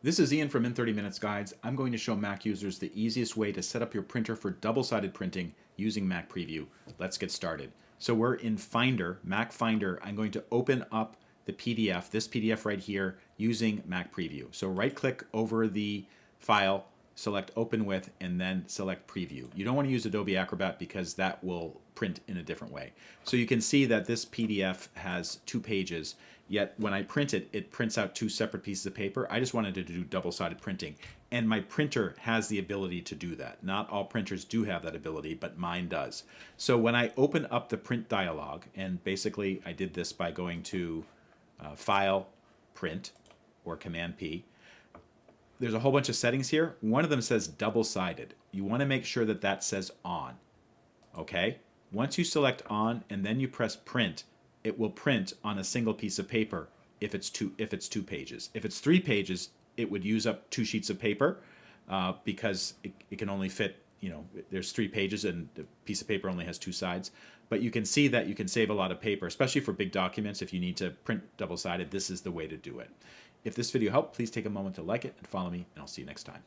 This is Ian from In 30 Minutes Guides. I'm going to show Mac users the easiest way to set up your printer for double-sided printing using Mac Preview. Let's get started. So we're in Finder, Mac Finder. I'm going to open up the PDF, this PDF right here, using Mac Preview. So right-click over the file, select Open With, and then select Preview. You don't want to use Adobe Acrobat because that will print in a different way. So you can see that this PDF has 2 pages, yet when I print it, it prints out 2 separate pieces of paper. I just wanted to do double-sided printing, and my printer has the ability to do that. Not all printers do have that ability, but mine does. So when I open up the print dialog, and basically I did this by going to File, Print, or Command P, there's a whole bunch of settings here. One of them says double-sided. You want to make sure that that says on. Okay? Once you select on and then you press print, it will print on a single piece of paper if it's 2 pages. If it's 3 pages, it would use up 2 sheets of paper because it can only fit, there's 3 pages and the piece of paper only has 2 sides. But you can see that you can save a lot of paper, especially for big documents. If you need to print double-sided, this is the way to do it. If this video helped, please take a moment to like it and follow me, and I'll see you next time.